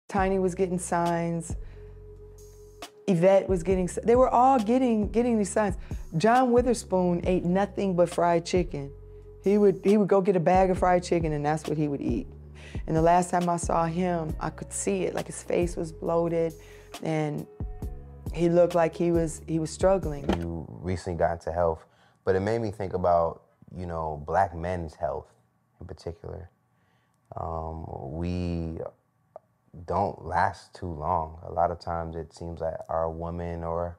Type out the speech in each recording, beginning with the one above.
Tiny was getting signs. Yvette was getting, they were all getting these signs. John Witherspoon ate nothing but fried chicken. He would go get a bag of fried chicken and that's what he would eat. And the last time I saw him, I could see it, like his face was bloated and he looked like he was struggling. You recently got into health, but it made me think about, you know, Black men's health in particular. We don't last too long. A lot of times it seems like our woman or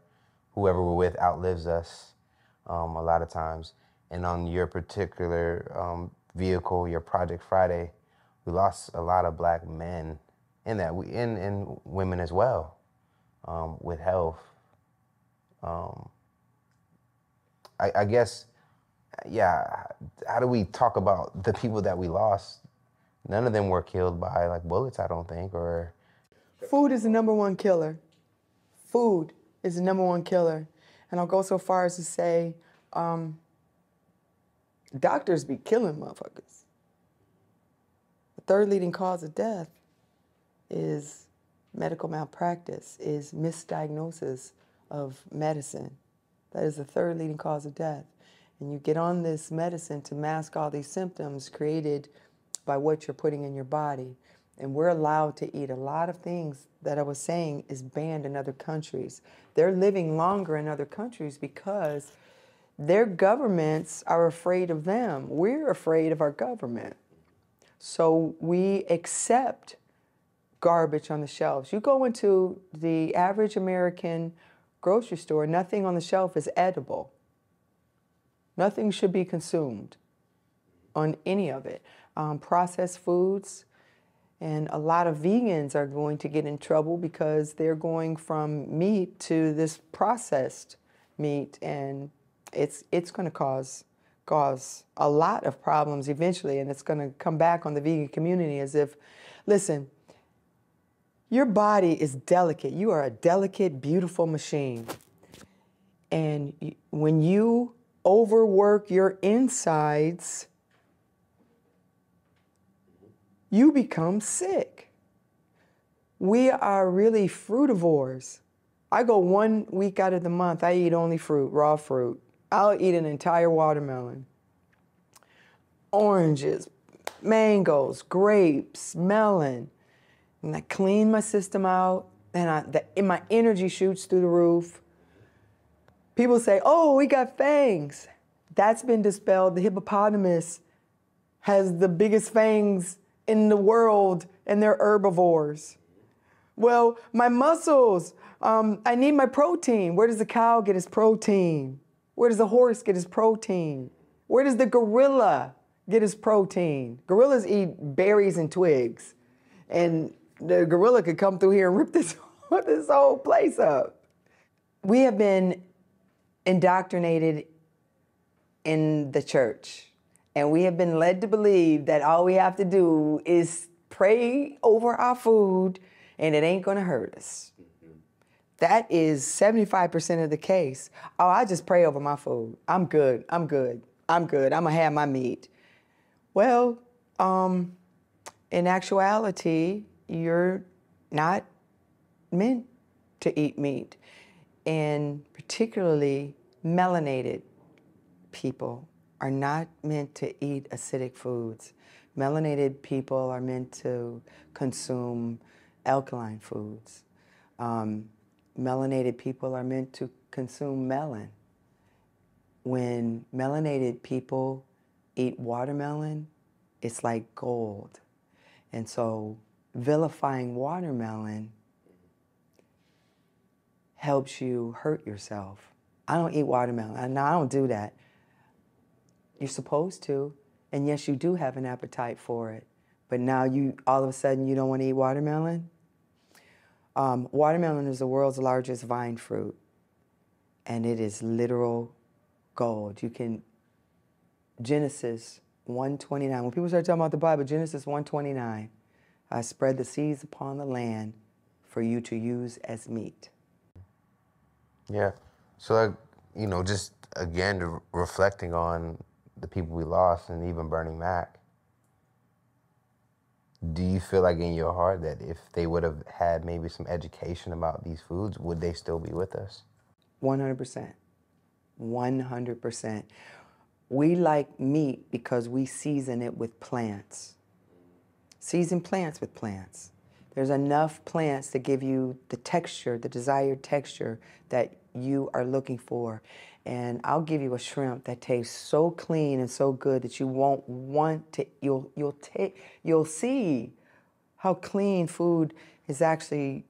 whoever we're with outlives us a lot of times. And on your particular vehicle, your Project Friday, we lost a lot of Black men in that, and women as well, with health. I guess, yeah, how do we talk about the people that we lost? None of them were killed by like bullets, I don't think, or... Food is the #1 killer. Food is the #1 killer. And I'll go so far as to say, doctors be killing motherfuckers. The third leading cause of death is medical malpractice, is misdiagnosis of medicine. That is the third leading cause of death. And you get on this medicine to mask all these symptoms created by what you're putting in your body. And we're allowed to eat a lot of things that I was saying is banned in other countries. They're living longer in other countries because their governments are afraid of them. We're afraid of our government. So we accept garbage on the shelves. You go into the average American grocery store, nothing on the shelf is edible. Nothing should be consumed on any of it. Processed foods, and a lot of vegans are going to get in trouble because they're going from meat to this processed meat, and it's going to cause a lot of problems eventually, and it's going to come back on the vegan community as if, listen, your body is delicate. You are a delicate, beautiful machine. And when you overwork your insides, you become sick. We are really frutivores. I go 1 week out of the month, I eat only fruit, raw fruit. I'll eat an entire watermelon. Oranges, mangoes, grapes, melon. And I clean my system out, and my energy shoots through the roof. People say, oh, we got fangs. That's been dispelled. The hippopotamus has the biggest fangs in the world, and they're herbivores. Well, my muscles, I need my protein. Where does the cow get his protein? Where does the horse get his protein? Where does the gorilla get his protein? Gorillas eat berries and twigs, and the gorilla could come through here and rip this whole place up. We have been indoctrinated in the church. And we have been led to believe that all we have to do is pray over our food and it ain't gonna hurt us. That is 75% of the case. Oh, I just pray over my food. I'm good, I'm good, I'm good, I'm gonna have my meat. Well, in actuality, you're not meant to eat meat. And particularly melanated people are not meant to eat acidic foods. Melanated people are meant to consume alkaline foods. Melanated people are meant to consume melon. When melanated people eat watermelon, it's like gold. And so vilifying watermelon helps you hurt yourself. I don't eat watermelon. No, I don't do that. You're supposed to, and yes, you do have an appetite for it. But now all of a sudden, you don't want to eat watermelon? Watermelon is the world's largest vine fruit, and it is literal gold. Genesis 1:29. When people start talking about the Bible, Genesis 1:29, I spread the seeds upon the land for you to use as meat. Yeah. So, just again, reflecting on the people we lost and even Bernie Mac, Do you feel like in your heart that if they would have had maybe some education about these foods, would they still be with us? 100%. 100%. We like meat because we season it with plants. Season plants with plants. There's enough plants to give you the texture, the desired texture that you are looking for. And I'll give you a shrimp that tastes so clean and so good that you won't want to, you'll see how clean food is actually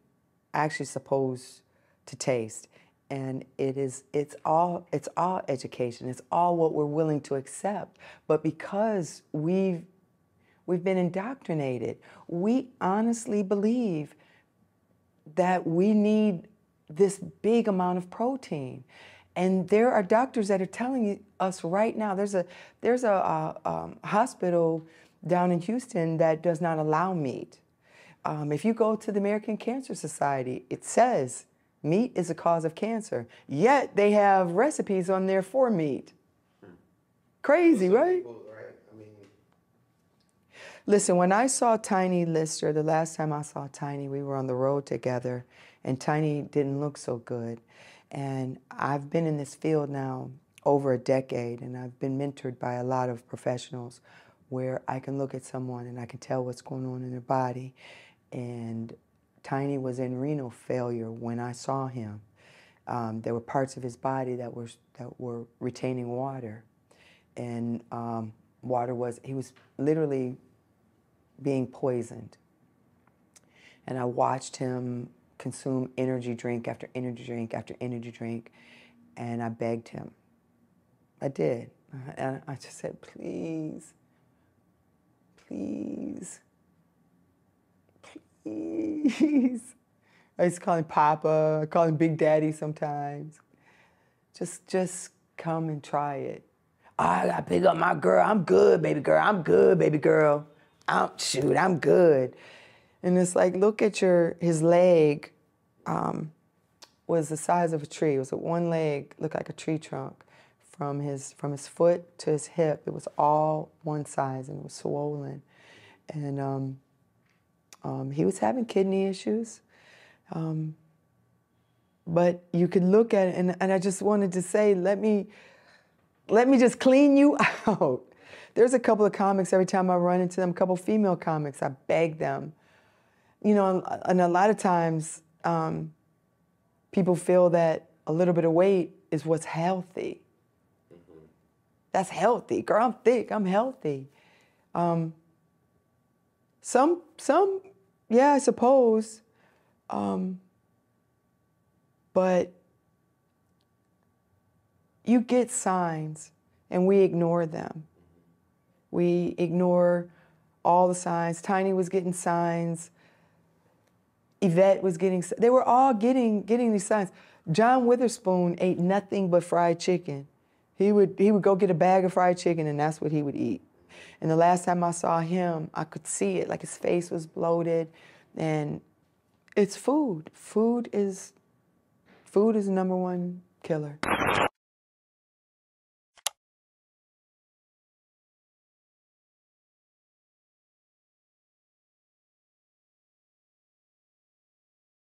supposed to taste. And it's all education. It's all what we're willing to accept. But because we've been indoctrinated, we honestly believe that we need this big amount of protein. And there are doctors that are telling us right now, there's a hospital down in Houston that does not allow meat. If you go to the American Cancer Society, it says meat is a cause of cancer, yet they have recipes on there for meat. Crazy, right? Listen, when I saw Tiny Lister, the last time I saw Tiny, we were on the road together, and Tiny didn't look so good. And I've been in this field now over a decade, and I've been mentored by a lot of professionals where I can look at someone and I can tell what's going on in their body. And Tiny was in renal failure when I saw him. There were parts of his body that were retaining water, and he was literally being poisoned. And I watched him consume energy drink after energy drink after energy drink, and I begged him. I did. And I just said, please, please, please. I used to call him Papa. I call him Big Daddy sometimes. Just come and try it. Oh, I gotta pick up my girl. I'm good, baby girl. I'm good, baby girl. I'm good. And it's like, look at his leg was the size of a tree. It was one leg, looked like a tree trunk. From his foot to his hip, it was all one size and it was swollen. And he was having kidney issues. But you could look at it, and I just wanted to say, let me just clean you out. There's a couple of comics, every time I run into them, a couple female comics, I beg them. You know, and a lot of times, people feel that a little bit of weight is what's healthy. Mm-hmm. That's healthy. Girl, I'm thick, I'm healthy. Some, yeah, I suppose. But you get signs, and we ignore them. We ignore all the signs. Tiny was getting signs. Yvette was getting, they were all getting these signs. John Witherspoon ate nothing but fried chicken. He would go get a bag of fried chicken, and that's what he would eat. And the last time I saw him, I could see it, like his face was bloated. And it's food. Food is the number one killer.